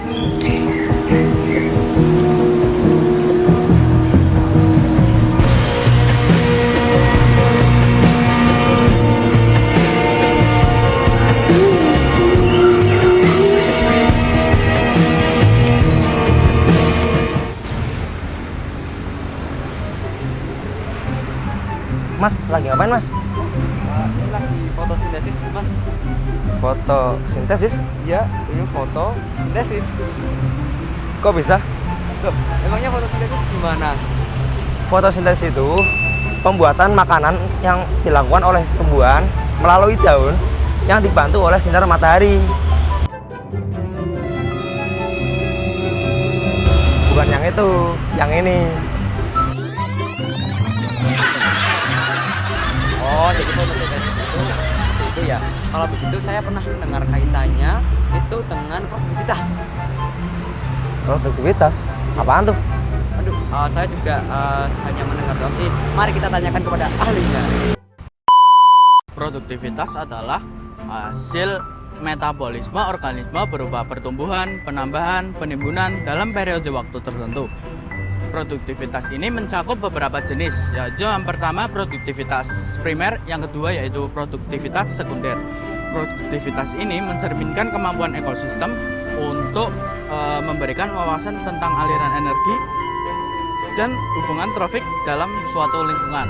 Mas, lagi ngapain mas? Ini lagi fotosintesis, Mas. Fotosintesis? Iya, ini fotosintesis. Kok bisa? Loh, emangnya fotosintesis gimana? Fotosintesis itu pembuatan makanan yang dilakukan oleh tumbuhan melalui daun yang dibantu oleh sinar matahari. Bukan yang itu, yang ini. Oh, jadi fotosintesis itu seperti itu ya. Kalau begitu saya pernah mendengar kaitannya itu dengan produktivitas. Produktivitas? Apaan tuh? Aduh, saya juga hanya mendengar doang sih. Mari kita tanyakan kepada ahlinya. Produktivitas adalah hasil metabolisme organisme berupa pertumbuhan, penambahan, penimbunan dalam periode waktu tertentu. Produktivitas ini mencakup beberapa jenis, yaitu yang pertama produktivitas primer, yang kedua yaitu produktivitas sekunder. Produktivitas ini mencerminkan kemampuan ekosistem untuk memberikan wawasan tentang aliran energi dan hubungan trofik dalam suatu lingkungan.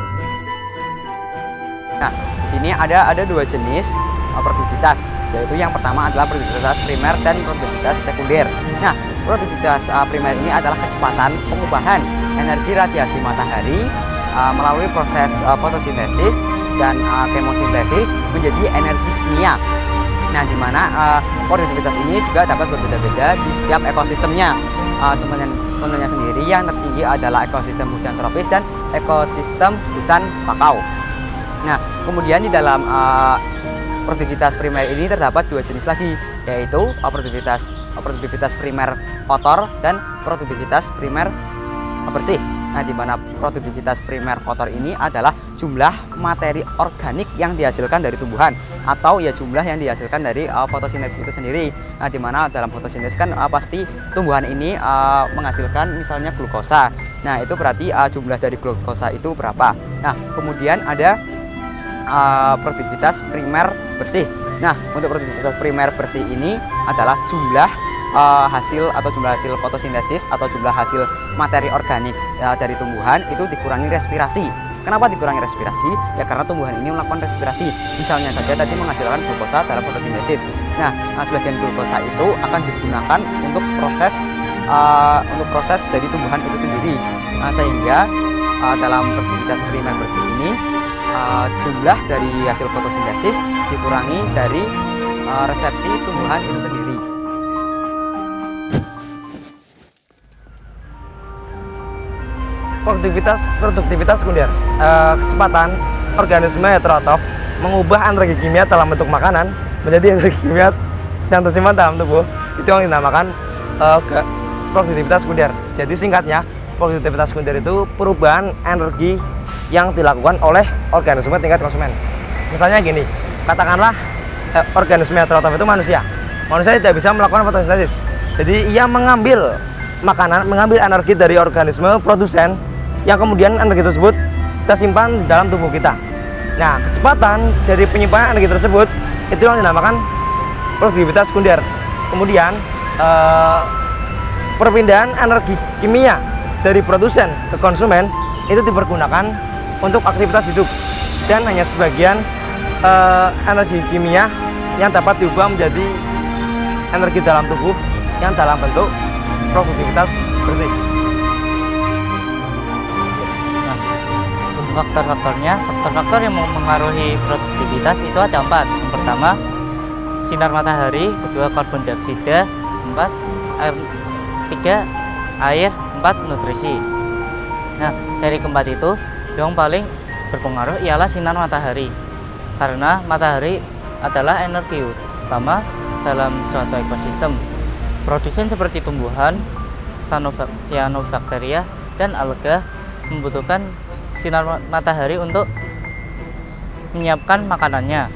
Nah, di sini ada dua jenis produktivitas, yaitu yang pertama adalah produktivitas primer dan produktivitas sekunder. Nah, produktivitas primer ini adalah kecepatan pengubahan energi radiasi matahari melalui proses fotosintesis dan kemosintesis menjadi energi kimia. Nah, di mana produktivitas ini juga dapat berbeda-beda di setiap ekosistemnya. Contohnya sendiri yang tertinggi adalah ekosistem hujan tropis dan ekosistem hutan bakau. Nah, kemudian di dalam produktivitas primer ini terdapat dua jenis lagi, yaitu produktivitas primer kotor dan produktivitas primer bersih. Nah, di mana produktivitas primer kotor ini adalah jumlah materi organik yang dihasilkan dari tumbuhan atau ya jumlah yang dihasilkan dari fotosintesis itu sendiri. Nah, di mana dalam fotosintesis kan pasti tumbuhan ini menghasilkan misalnya glukosa. Nah, itu berarti jumlah dari glukosa itu berapa. Nah, kemudian ada produktivitas primer bersih. Nah, untuk produktivitas primer bersih ini adalah jumlah hasil fotosintesis atau jumlah hasil materi organik dari tumbuhan itu dikurangi respirasi. Kenapa dikurangi respirasi? Ya karena tumbuhan ini melakukan respirasi. Misalnya saja tadi menghasilkan glukosa dalam fotosintesis. Nah, sebagian glukosa itu akan digunakan untuk proses dari tumbuhan itu sendiri. Sehingga dalam produktivitas primer bersih ini jumlah dari hasil fotosintesis dikurangi dari resepsi tumbuhan itu sendiri. Produktivitas sekunder, kecepatan organisme heterotrof mengubah energi kimia dalam bentuk makanan menjadi energi kimia yang tersimpan dalam tubuh. Itu yang dinamakan produktivitas sekunder. Jadi singkatnya, produktivitas sekunder itu perubahan energi yang dilakukan oleh organisme tingkat konsumen. Misalnya gini, katakanlah organisme heterotrof itu manusia. Manusia tidak bisa melakukan fotosintesis. Jadi ia mengambil energi dari organisme produsen yang kemudian energi tersebut kita simpan di dalam tubuh kita. Nah, kecepatan dari penyimpanan energi tersebut itu yang dinamakan produktivitas sekunder. Kemudian perpindahan energi kimia dari produsen ke konsumen itu dipergunakan untuk aktivitas hidup, dan hanya sebagian energi kimia yang dapat diubah menjadi energi dalam tubuh yang dalam bentuk produktivitas bersih. Faktor-faktor yang mempengaruhi produktivitas itu ada 4. Yang pertama, sinar matahari, kedua karbon dioksida, 3 air, 4 nutrisi. Nah, dari keempat itu yang paling berpengaruh ialah sinar matahari, karena matahari adalah energi utama dalam suatu ekosistem. Produsen seperti tumbuhan, cyanobacteria, dan alga membutuhkan sinar matahari untuk menyiapkan makanannya.